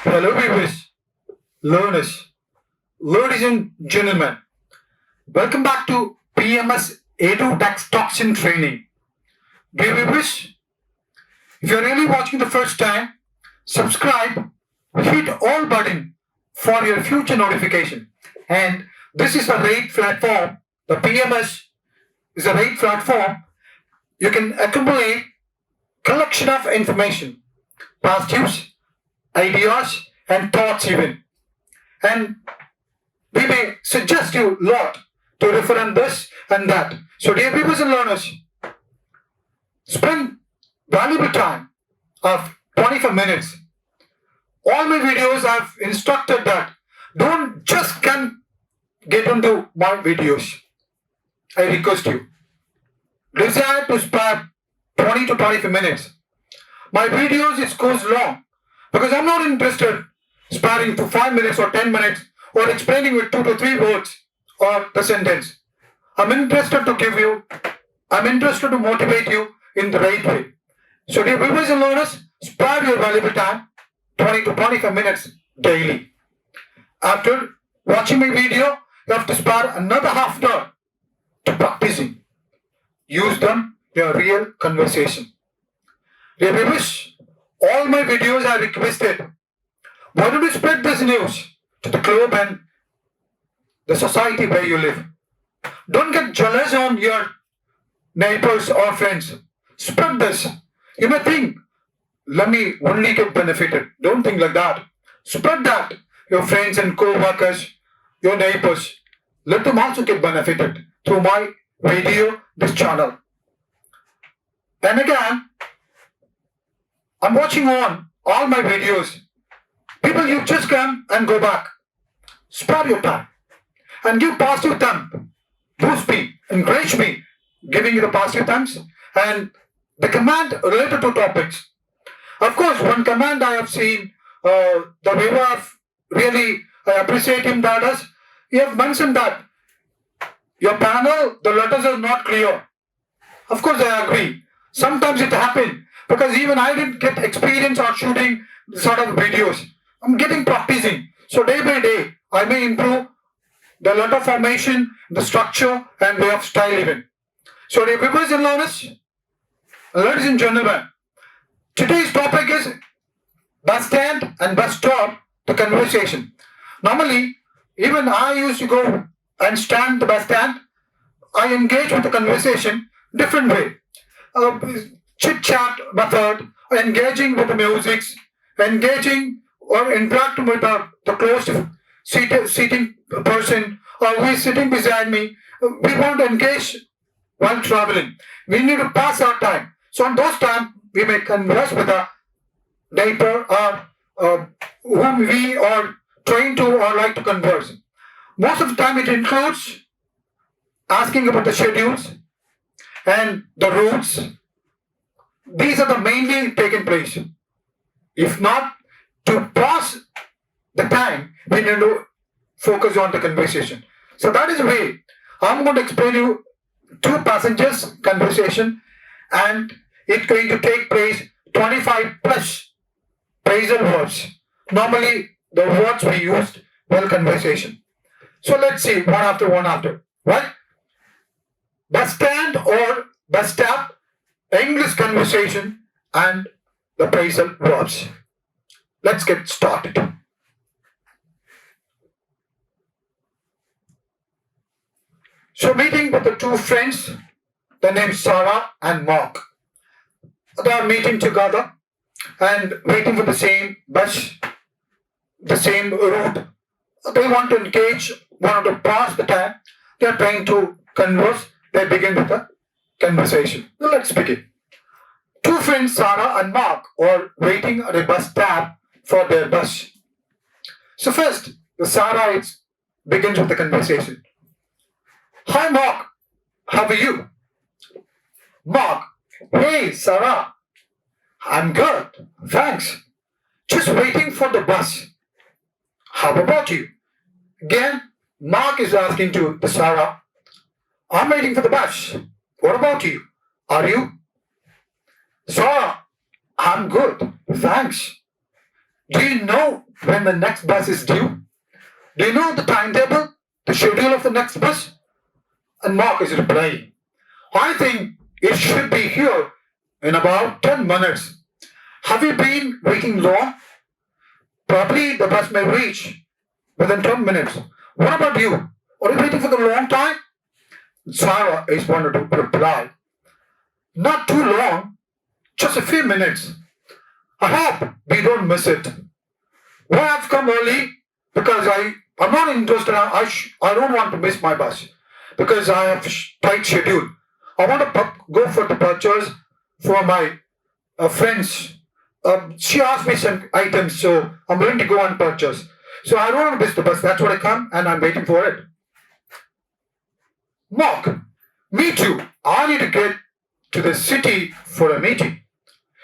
Hello, viewers, learners, ladies and gentlemen. Welcome back to PMS Edu Dex Toxin Training. Dear viewers, if you're really watching the first time, subscribe, hit all button for your future notification. And this is a rate platform. The PMS is a rate platform. You can accumulate collection of information, past use, ideas, and thoughts even. And we may suggest you a lot to refer on this and that. So, dear viewers and learners, spend valuable time of 25 minutes. All my videos I've instructed that don't just come get into my videos. I request you. Desire to spare 20 to 25 minutes. My videos it goes long because I'm not interested sparing to 5 minutes or 10 minutes or explaining with 2 to 3 words or the sentence. I'm interested to motivate you in the right way. So, dear viewers and learners, spare your valuable time, 20 to 25 minutes daily. After watching my video, you have to spare another half hour to practicing. Use them in a real conversation. Dear viewers, all my videos are requested. Why don't you spread this news to the globe and the society where you live? Don't get jealous on your neighbors or friends. Spread this. You may think, let me only get benefited. Don't think like that. Spread that. Your friends and co-workers, your neighbors, let them also get benefited through my video, this channel. And again, I'm watching on all my videos. People, you just come and go back. Spare your time and give positive thumb. Boost me, encourage me, giving you the positive thumbs and the command related to topics. Of course, one command I have seen, the viewer really I appreciate him that as he have mentioned that your panel, the letters are not clear. Of course, I agree. Sometimes it happens because even I didn't get experience on shooting sort of videos. I'm getting practicing. So day by day, I may improve the letter formation, the structure, and way of style even. So dear viewers and learners, ladies and gentlemen, today's topic is bus stand and bus stop, the conversation. Normally, even I used to go and stand the bus stand. I engage with the conversation different way. Chit chat method, engaging with the music, engaging or interacting with the close seating person or who is sitting beside me. We want to engage while traveling. We need to pass our time. So on those times, we may converse with a neighbor or whom we are trained to or like to converse. Most of the time, it includes asking about the schedules and the routes. These are the mainly taking place. If not, to pass the time, we need to focus on the conversation. So that is the way I'm going to explain you two passengers conversation and it's going to take place 25 plus phrasal verbs. Normally the words we used while conversation. So let's see one after one after. Right? Bus stand or bus stop, English conversation and the phrasal verbs. Let's get started. So meeting with the two friends, the name Sarah and Mark. They are meeting together and waiting for the same bus, the same route. They want to engage, want to pass the time. They are trying to converse. They begin with the conversation. Now let's begin. Two friends, Sarah and Mark, are waiting at a bus stop for their bus. So first, the Sarah begins with the conversation. Hi Mark, how are you? Mark, hey Sarah, I'm good, thanks. Just waiting for the bus. How about you? Again, Mark is asking to the Sarah, I'm waiting for the bus. What about you? Are you? Sarah, I'm good, thanks. Do you know when the next bus is due? Do you know the timetable, the schedule of the next bus? And Mark is replying, I think it should be here in about 10 minutes. Have you been waiting long? Probably the bus may reach within 10 minutes. What about you? Are you waiting for the long time? Sarah is wanted to reply, not too long, just a few minutes. I hope we don't miss it. Why I've come early? Because I'm not interested. I don't want to miss my bus because I have tight schedule. I want to go for the purchase for my friends. She asked me some items, so I'm going to go and purchase. So I don't want to miss the bus. That's what I come and I'm waiting for it. Mark, me too. I need to get to the city for a meeting.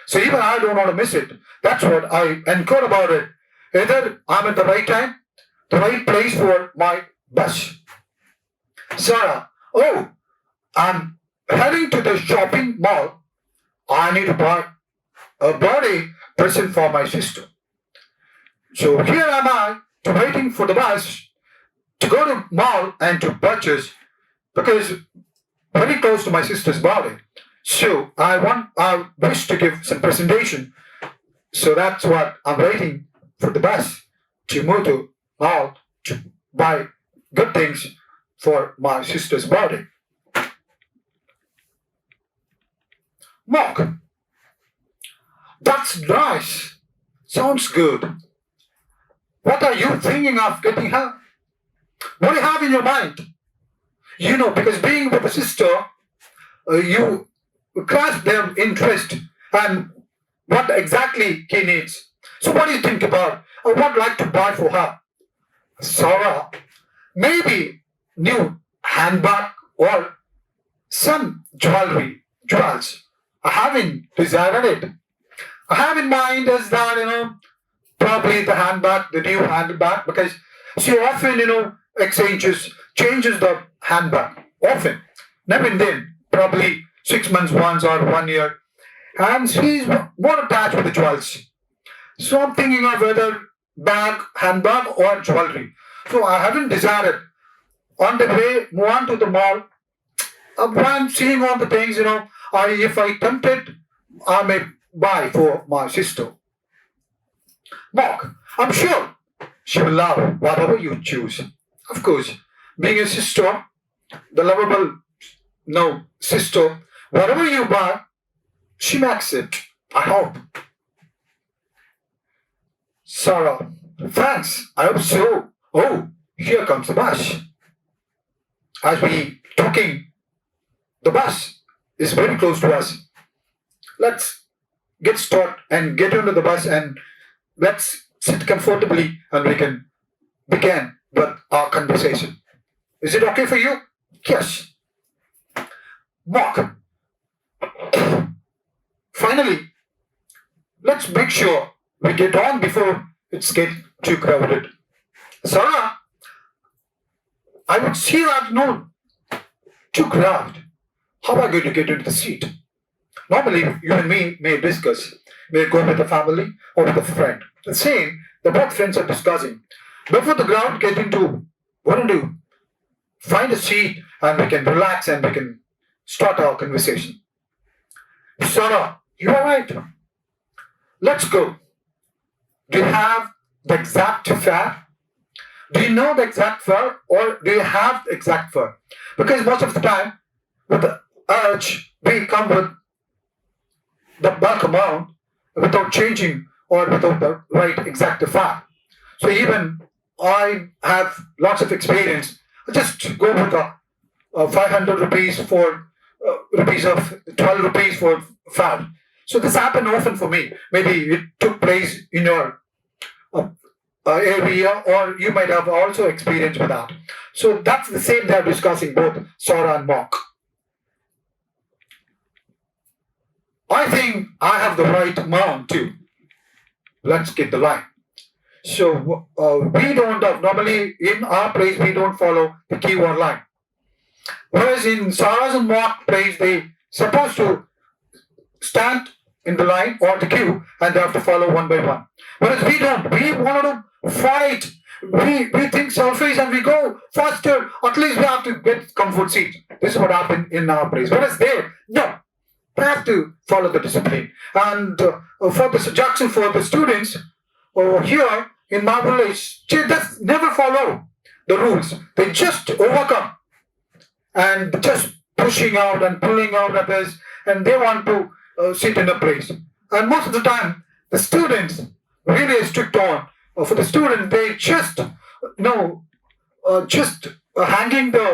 So even I don't want to miss it. That's what I encode about it. Either I'm at the right time, the right place for my bus. Sarah, oh, I'm heading to the shopping mall. I need to buy a birthday present for my sister. So here am I, waiting for the bus to go to mall and to purchase because very close to my sister's birthday. So I wish to give some presentation. So that's what I'm waiting for the bus to move to mall to buy good things for my sister's birthday. Mark, that's nice. Sounds good. What are you thinking of getting her? What do you have in your mind? You know, because being with a sister, you grasp their interest and what exactly he needs. So what do you think about? Or what like to buy for her? Sarah, maybe new handbag or some jewels. I haven't decided it. I have in mind is that, probably the handbag, the new handbag, because she often, changes the handbag. Often. Never and then. Probably 6 months once or 1 year. And she's more attached with the jewels. So I'm thinking of whether handbag or jewelry. So I haven't decided. On the way, move on to the mall. While I'm seeing all the things, if I tempted, I may buy for my sister. Mark, I'm sure she will love whatever you choose. Of course, being a sister, the lovable, no, sister, whatever you buy, she makes it. I hope. Sarah, thanks. I hope so. Oh, here comes the bus. As we talking, the bus is very close to us. Let's get started and get into the bus and let's sit comfortably and we can begin with our conversation. Is it okay for you? Yes. Mark, finally, let's make sure we get on before it's get too crowded. Sarah, I would see that no too crowded. How am I going to get into the seat? Normally, you and me may discuss. We're going with the family or with a friend. The same, the both friends are discussing. Before the crowd get into, what to do? Find a seat and we can relax and we can start our conversation. Sarah, you are right. Let's go. Do you have the exact fare? Do you know the exact fare or do you have the exact fare? Because most of the time, with the urge, we come with the bulk amount without changing or without the right exact fare. So even I have lots of experience. I just go with a 500 rupees for rupees of 12 rupees for fare. So this happened often for me. Maybe it took place in your area, or you might have also experienced with that. So that's the same they are discussing both Sarah and Mark. I think I have the right amount too. Let's get the line. So we don't have, normally in our place we don't follow the keyword line. Whereas in Sarah's and Mark place they supposed to stand in the line or the queue and they have to follow one by one. Whereas we don't. We want to fight. We think selfish and we go faster. At least we have to get comfort seat. This is what happened in our place. Whereas there, no. They have to follow the discipline. And for the suggestion for the students over here in my village, they just never follow the rules. They just overcome and just pushing out and pulling out others, and they want to sit in a place. And most of the time, the students really strict on. For the student, they just hanging the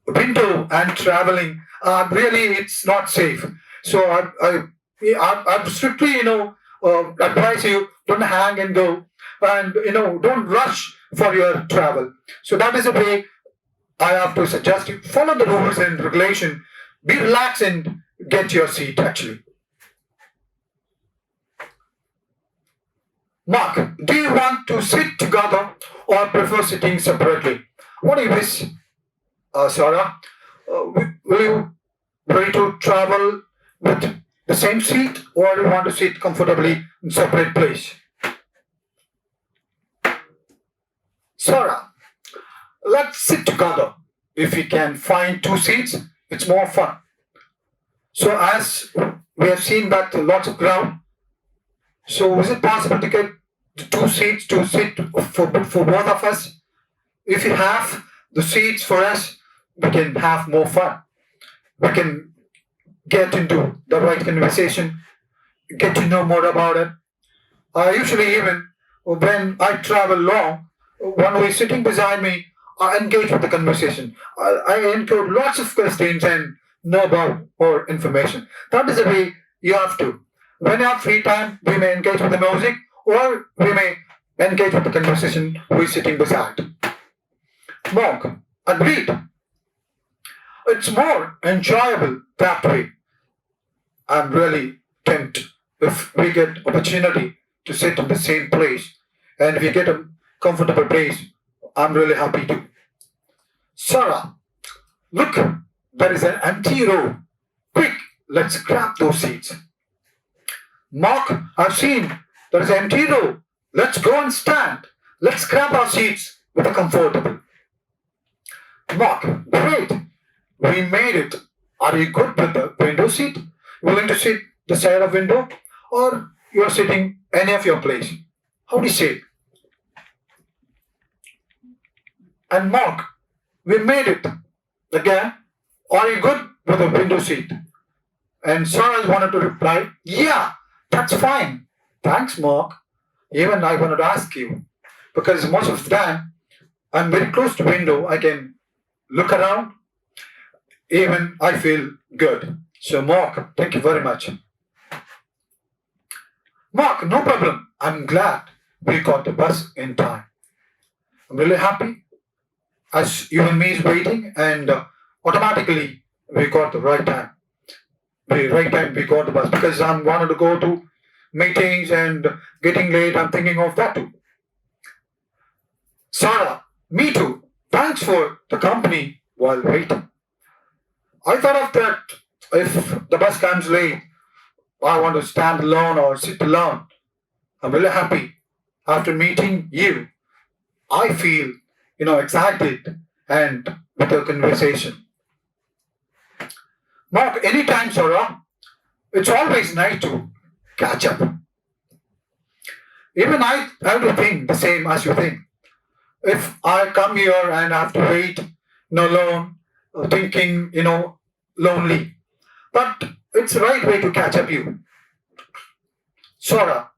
window and traveling. Really, it's not safe. So I strictly advise you, don't hang and go, and don't rush for your travel. So that is the way I have to suggest you follow the rules and regulation. Be relaxed and get your seat actually. Mark, do you want to sit together or prefer sitting separately? What do you wish, Sarah? Will you ready to travel with the same seat or do you want to sit comfortably in separate place? Sarah, let's sit together. If we can find two seats, it's more fun. So as we have seen that lots of crowd, so is it possible to get the two seats to sit for both of us? If you have the seats for us, we can have more fun. We can get into the right conversation, get to know more about it. Usually even when I travel long, one who is sitting beside me, I engage with the conversation. I include lots of questions and know about more information. That is the way you have to. When you have free time, we may engage with the music or we may engage with the conversation who is sitting beside. Monk, agreed. It's more enjoyable that way. I'm really tempted if we get opportunity to sit in the same place and we get a comfortable place. I'm really happy to. Sarah, look, there is an empty row. Quick, let's grab those seats. Mark, I've seen there is an empty row. Let's go and stand. Let's grab our seats with a comfortable. Mark, great. We made it. Are you good with the window seat? Willing to sit the side of window? Or you're sitting any of your place? How do you say? And Mark, we made it. Again, are you good with the window seat? And Sarah wanted to reply, yeah, that's fine. Thanks, Mark. Even I wanted to ask you, because most of the time, I'm very close to window. I can look around. Even I feel good. So, Mark, thank you very much. Mark, no problem. I'm glad we got the bus in time. I'm really happy as you and me is waiting and automatically we got the right time. The right time we got the bus because I wanted to go to meetings and getting late. I'm thinking of that too. Sarah, me too. Thanks for the company while waiting. I thought of that if the bus comes late, I want to stand alone or sit alone. I'm really happy. After meeting you, I feel, excited and with a conversation. Mark, anytime, Sarah, it's always nice to catch up. Even I have to think the same as you think. If I come here and I have to wait, alone, thinking, lonely. But it's the right way to catch up you. Sora,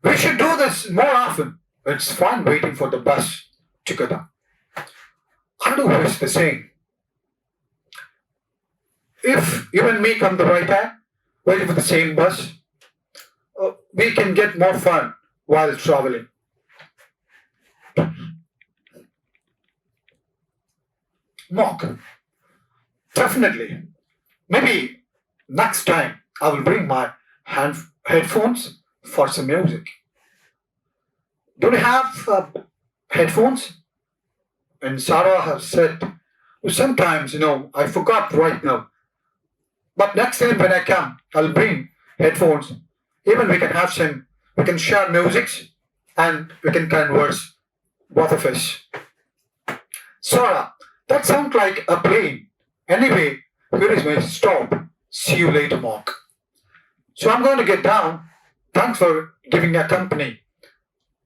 we should do this more often. It's fun waiting for the bus together. I do wish the same. If you and me come the right time, waiting for the same bus, we can get more fun while traveling. Mock, definitely. Maybe next time I will bring my headphones for some music. Do you have headphones? And Sarah has said, sometimes, I forgot right now. But next time when I come, I'll bring headphones. Even we can share music and we can converse, both of us. Sarah, that sounds like a plane. Anyway, here is my stop. See you later, Mark. So I'm going to get down. Thanks for giving me a company.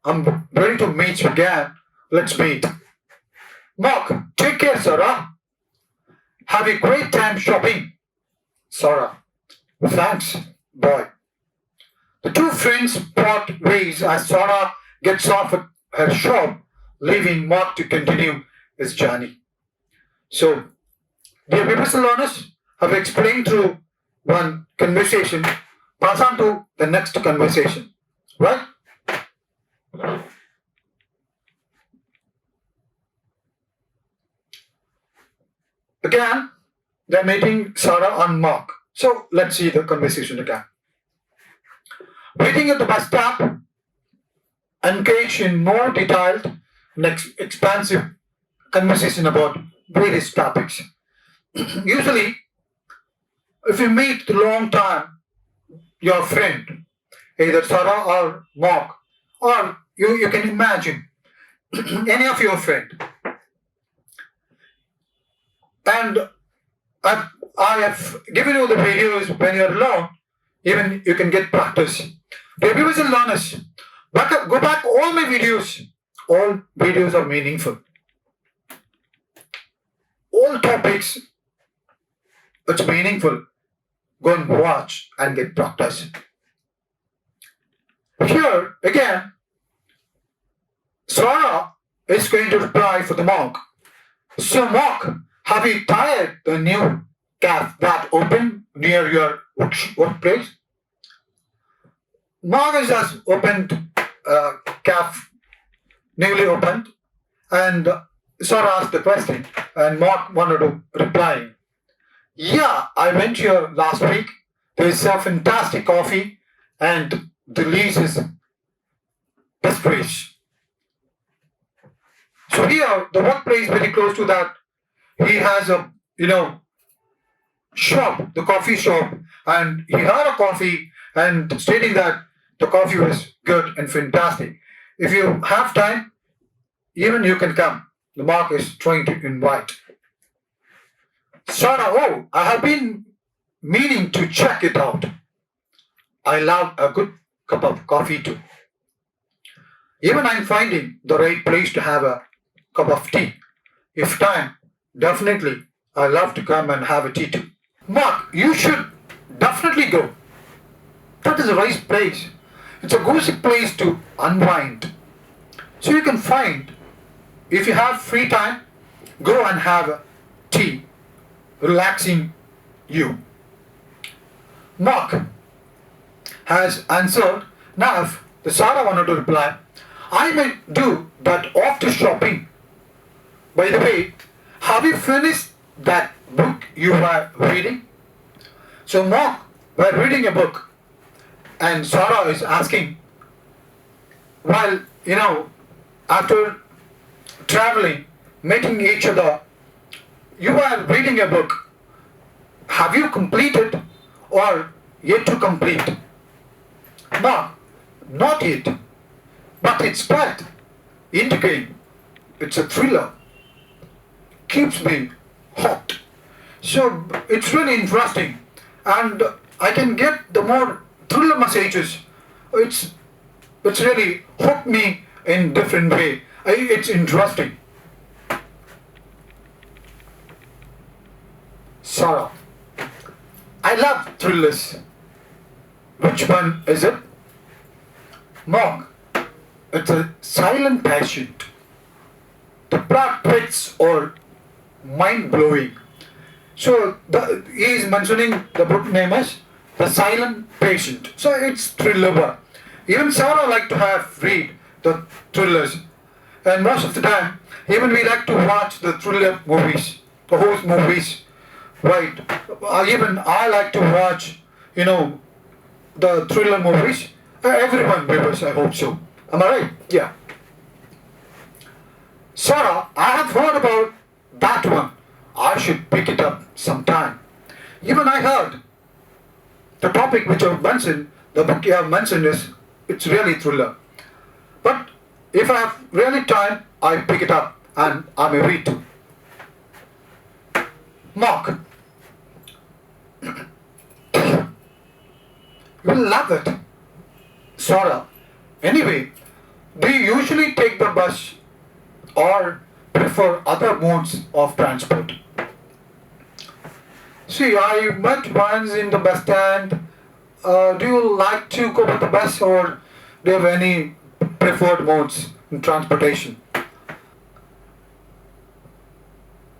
I'm ready to meet you again. Let's meet. Mark, take care, Sarah. Have a great time shopping. Sarah, thanks. Bye. The two friends part ways as Sarah gets off at her shop, leaving Mark to continue his journey. So, dear viewers and learners, I've explained through one conversation, pass on to the next conversation. Right? Again, they're meeting Sarah and Mark. So let's see the conversation again. Waiting at the bus stop, engage in more detailed and expansive conversation about various topics. Usually, if you meet a long time your friend, either Sarah or Mark, or you can imagine any of your friend, and I have given you the videos when you're alone, even you can get practice. The viewers and learners, go back all my videos. All videos are meaningful. All topics, it's meaningful. Go and watch and get practice. Here, again, Sarah is going to reply for the Mark. So Mark, have you tried the new cafe that opened near your workplace? Mark has just opened a cafe, newly opened, and Sarah asked the question, and Mark wanted to reply. Yeah, I went here last week. There is a fantastic coffee, and the lease is best price. So here, the workplace very close to that. He has a shop, the coffee shop, and he had a coffee and stating that the coffee was good and fantastic. If you have time, even you can come. The Mark is trying to invite. Sarah, oh, I have been meaning to check it out. I love a good cup of coffee too. Even I'm finding the right place to have a cup of tea. If time, definitely, I love to come and have a tea too. Mark, you should definitely go. That is a nice place. It's a cozy place to unwind. So you can find, if you have free time, go and have a tea, relaxing you. Mark has answered. Now, if the Sarah wanted to reply, I might do that after shopping. By the way, have you finished that book you were reading? So Mark were reading a book, and Sarah is asking, while after traveling, meeting each other, you are reading a book. Have you completed or yet to complete? No, not yet. But it's quite intriguing. It's a thriller. Keeps me hooked. So it's really interesting. And I can get the more thriller messages. It's really hooked me in different way. It's interesting. Sarah, I love thrillers. Which one is it? Monk, it's a silent patient. The plot twists or mind-blowing. So he is mentioning the book name as The Silent Patient. So it's thriller. Even Sarah like to have read the thrillers. And most of the time, even we like to watch the thriller movies, the horror movies. Right. Even I like to watch, the thriller movies. Everyone, viewers, I hope so. Am I right? Yeah. Sarah, I have heard about that one. I should pick it up sometime. Even I heard the topic which I've mentioned, the book you have mentioned it's really thriller. But if I have really time, I pick it up and I may read too. Mark. You will love it. Sora. Anyway, do you usually take the bus or prefer other modes of transport? See, I met once in the bus stand. Do you like to go with the bus or do you have any preferred modes in transportation?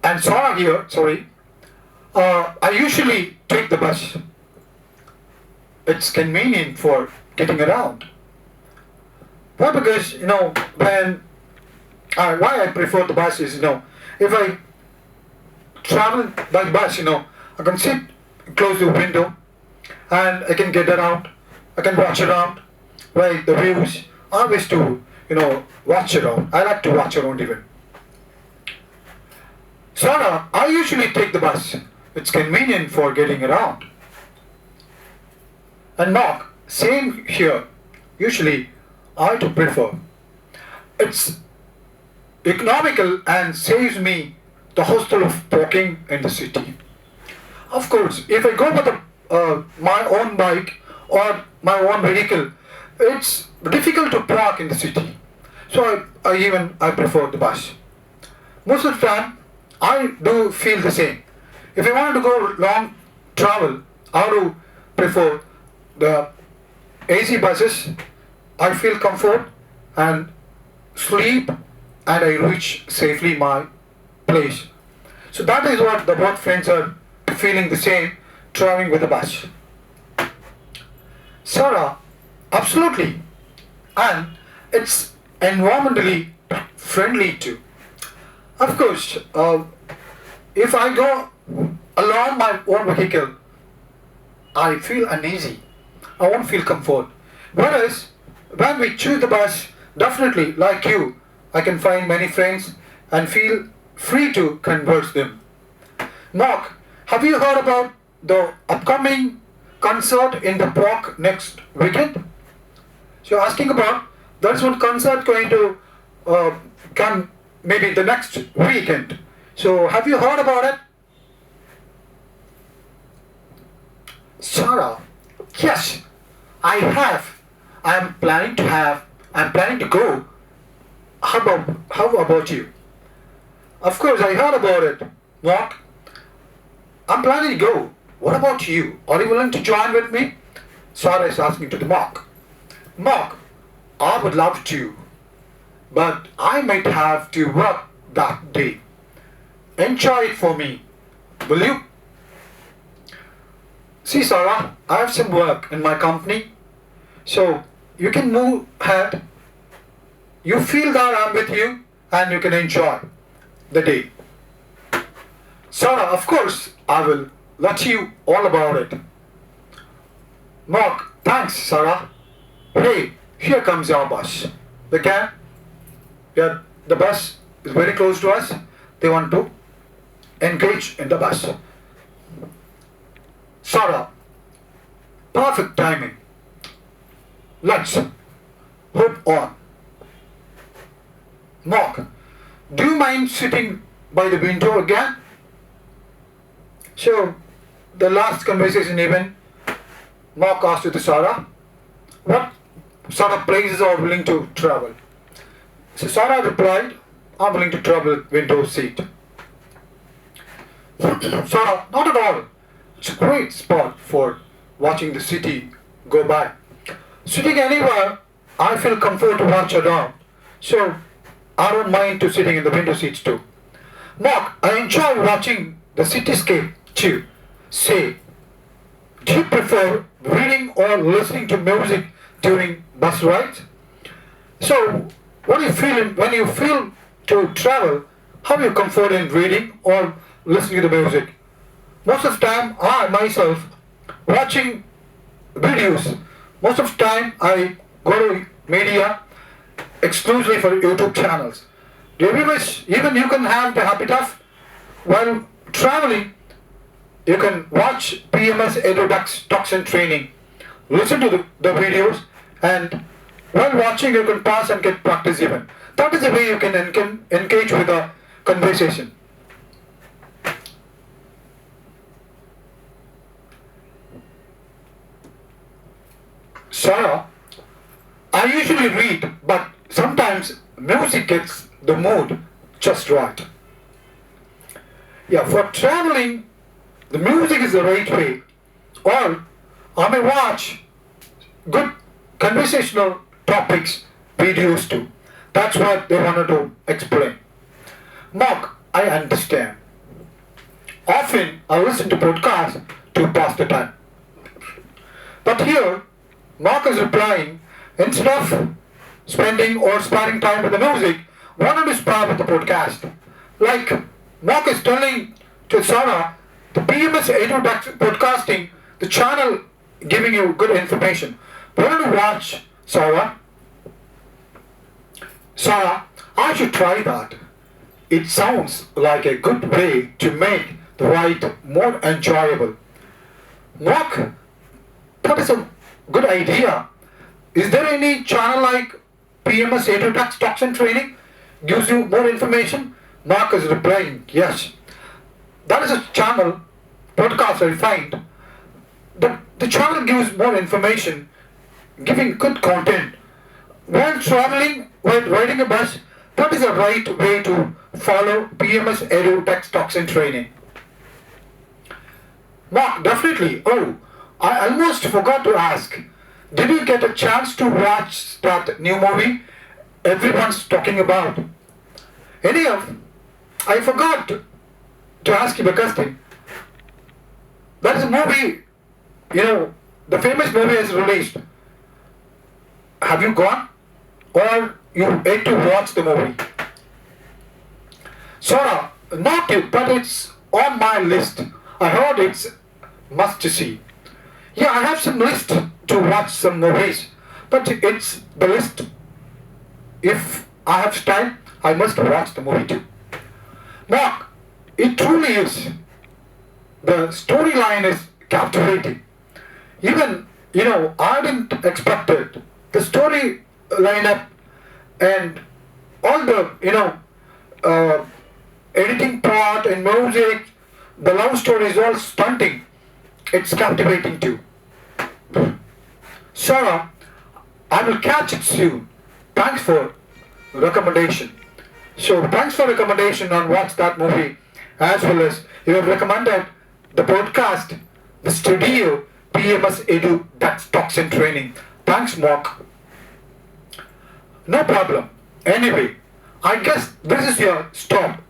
And Sora here, sorry. I usually take the bus. It's convenient for getting around. Why? Because, when why I prefer the bus is, if I travel by bus, I can sit close to the window and I can get around. I can watch around, right? The views. I wish to, watch around. I like to watch around even. Sora, I usually take the bus. It's convenient for getting around. And Mark, same here. Usually, I do prefer. It's economical and saves me the hassle of parking in the city. Of course, if I go with my own bike or my own vehicle, it's difficult to park in the city. So I prefer the bus. Most of the time, I do feel the same. If I want to go long travel, I do prefer the AC buses. I feel comfort and sleep and I reach safely my place. So that is what the both friends are feeling the same traveling with the bus. Sarah, absolutely. And it's environmentally friendly too. Of course, if I go along my own vehicle, I feel uneasy. I won't feel comfort. Whereas when we choose the bus, definitely like you, I can find many friends and feel free to converse them. Mark, have you heard about the upcoming concert in the park next weekend? So you're asking about that's one concert going to come maybe the next weekend. So have you heard about it? Sarah, yes, I have. I'm planning to go. How about you? Of course, I heard about it. Mark, I'm planning to go. What about you? Are you willing to join with me? Sarah is asking to the Mark. Mark, I would love to, but I might have to work that day. Enjoy it for me, will you? See, Sarah, I have some work in my company, so you can move ahead. You feel that I'm with you, and you can enjoy the day. Sarah, of course, I will let you all about it. Mark, thanks, Sarah. Hey, here comes our bus. The bus is very close to us. They want to engage in the bus. Sarah, perfect timing. Let's hop on. Mark, do you mind sitting by the window again? So, the last conversation even, Mark asked to Sarah, what sort of places are willing to travel? So Sarah replied, I'm willing to travel window seat. Sarah, not at all. It's a great spot for watching the city go by. Sitting anywhere, I feel comfort to watch around. So I don't mind to sitting in the window seats too. Mark, I enjoy watching the cityscape too. Say, do you prefer reading or listening to music during bus rides? So, what do you feel when you feel to travel? How do you comfort in reading or listening to the music? Most of the time, I myself watching videos. Most of the time, I go to media exclusively for YouTube channels. Do you realize even you can have the habit of while traveling, you can watch PMS Edu Dex toxin training, listen to the videos, and while watching you can pause and get practice even. That is the way you can engage with a conversation. Sarah, I usually read, but sometimes music gets the mood just right. Yeah, for traveling, the music is the right way. Or I may watch good conversational topics, videos too. That's what they wanted to explain. Mark, I understand. Often I listen to podcasts to pass the time. But here, Mark is replying, instead of spending or sparing time with the music, wanted to spare with the podcast. Like Mark is telling to Sarah, the PMS Edu Dex podcasting, the channel giving you good information. Want to watch, Sarah? Sarah, I should try that. It sounds like a good way to make the ride more enjoyable. Mark, that is a good idea. Is there any channel like PMS Edu Dex toxin training gives you more information? Mark is replying, yes. That is a channel, podcast I find. The channel gives more information, giving good content. While traveling, while riding a bus, that is the right way to follow PMS Edu Dex toxin training. Mark, definitely. Oh, I almost forgot to ask. Did you get a chance to watch that new movie everyone's talking about? Anyhow, I forgot to ask you a question. That is a movie, the famous movie is released. Have you gone? Or you yet to watch the movie? Sora, not you, but it's on my list. I heard it's must to see. Yeah, I have some list to watch some movies, but it's the list. If I have time, I must watch the movie too. Mark, it truly is. The storyline is captivating. Even, I didn't expect it. The story lineup and all the, editing part and music, the love story is all stunting. It's captivating too. Sarah, I will catch it soon. Thanks for recommendation. So thanks for recommendation on watch that movie, as well as you have recommended the podcast, the studio, PMS Edu Dex toxin training. Thanks, Mark. No problem. Anyway, I guess this is your stop.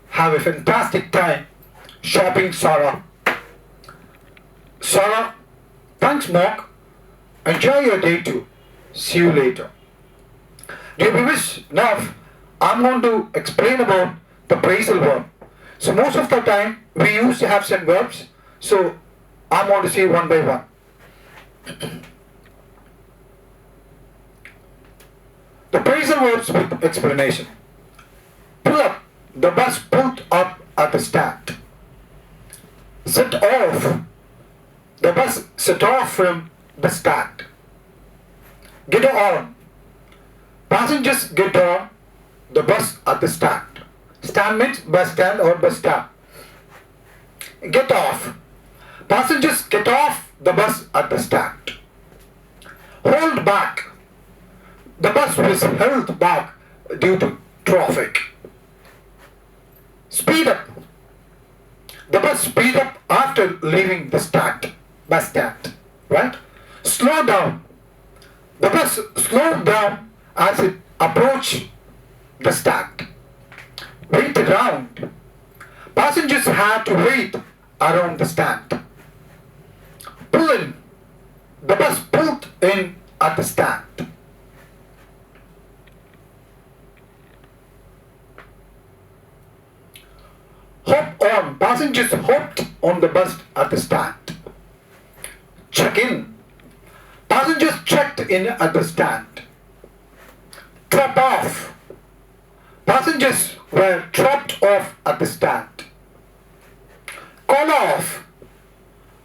Have a fantastic time shopping, Sarah. Sarah, thanks, Mark. Enjoy your day too. See you later. Dear viewers, now I'm going to explain about the phrasal verb. So most of the time we used to have some verbs. So I'm going to say one by one. The phrasal verbs with explanation. Pull up. The bus pulled up at the stand. Set off. The bus set off from the stand. Get on. Passengers get on the bus at the stand. Stand means bus stand or bus stop. Get off. Passengers get off the bus at the stand. Hold back. The bus was held back due to traffic. Speed up. The bus speed up after leaving the bus stand. Right? Slow down. The bus slowed down as it approached the stand. Wait around. Passengers had to wait around the stand. Pull in. The bus pulled in at the stand. Hop on. Passengers hopped on the bus at the stand. Check in. Passengers checked in at the stand. Drop off. Passengers were dropped off at the stand. Call off.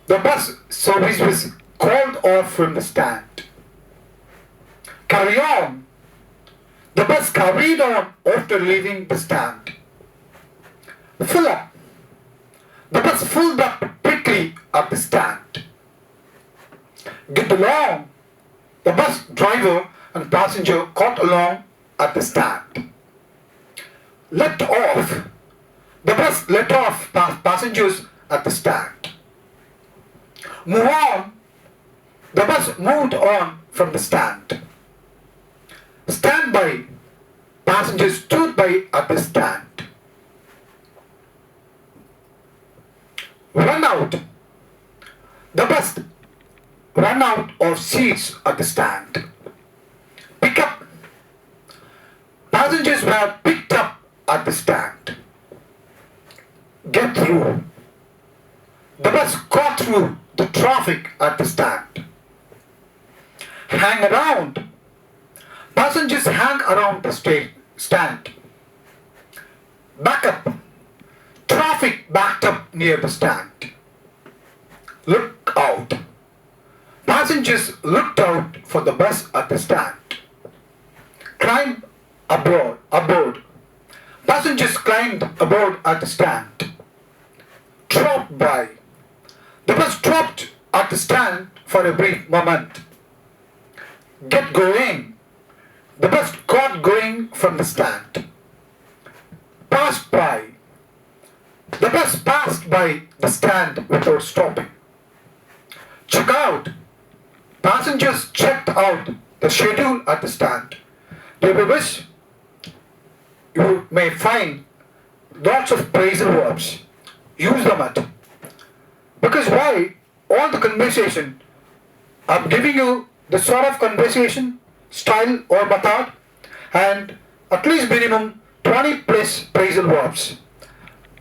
The bus service was called off from the stand. Carry on. The bus carried on after leaving the stand. Fill up. The bus filled up quickly at the stand. Get along. The bus driver and passenger got along at the stand. Let off. The bus let off passengers at the stand. Move on. The bus moved on from the stand. Stand by. Passengers stood by at the stand. Run out. The bus ran out of seats at the stand. Pick up. Passengers were picked up at the stand. Get through. The bus got through the traffic at the stand. Hang around. Passengers hang around the stand. Back up. Traffic backed up near the stand. Look out. Passengers looked out for the bus at the stand. Climb aboard. Passengers climbed aboard at the stand. Drop by. The bus dropped at the stand for a brief moment. Get going. The bus got going from the stand. Pass by. The bus passed by the stand without stopping. Check out. Passengers checked out the schedule at the stand. Dear viewers, you may find lots of phrasal verbs. Use them at. Because why? All the conversation, I'm giving you the sort of conversation, style or method, and at least minimum 20 plus phrasal verbs.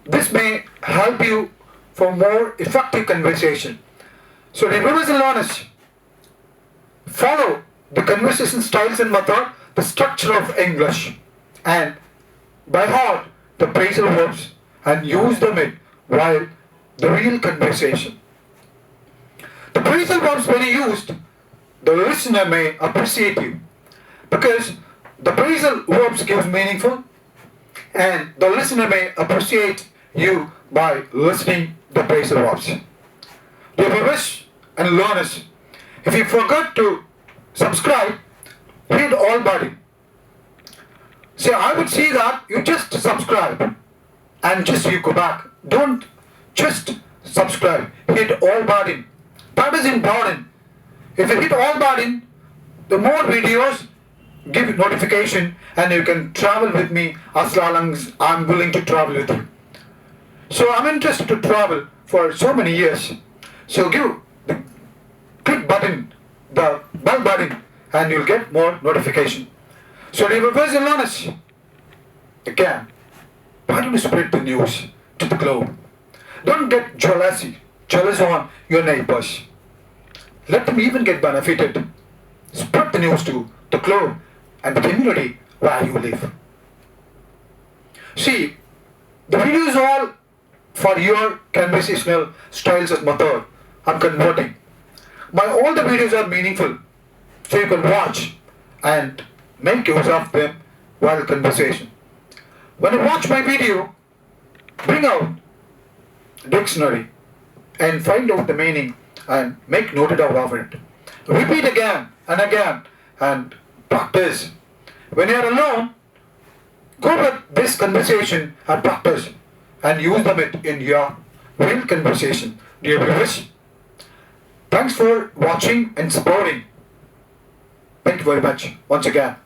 This may help you for more effective conversation. So reviewers and learners, follow the conversation styles and method, the structure of English, and by heart the phrasal verbs and use them in while the real conversation. The phrasal verbs when used, the listener may appreciate you because the phrasal verbs gives meaningful and the listener may appreciate you by listening the phrasal verbs. Dear viewers and learners, if you forgot to subscribe, hit all button. See, I would see that you just subscribe and just you go back. Don't just subscribe. Hit all button. That is important. If you hit all button, the more videos give notification and you can travel with me as long as I'm willing to travel with you. So I'm interested to travel for so many years. So give the click button, the bell button, and you'll get more notification. So dear viewers and learners, again, why don't you spread the news to the globe? Don't get jealous on your neighbors. Let them even get benefited. Spread the news to the globe and the community where you live. See, the video is all for your conversational styles and method. I'm converting. All the videos are meaningful, so you can watch and make use of them while conversation. When you watch my video, bring out dictionary and find out the meaning and make note of it. Repeat again and again and practice. When you are alone, go with this conversation and practice and use them in your real conversation. Dear viewers, thanks for watching and supporting. Thank you very much once again.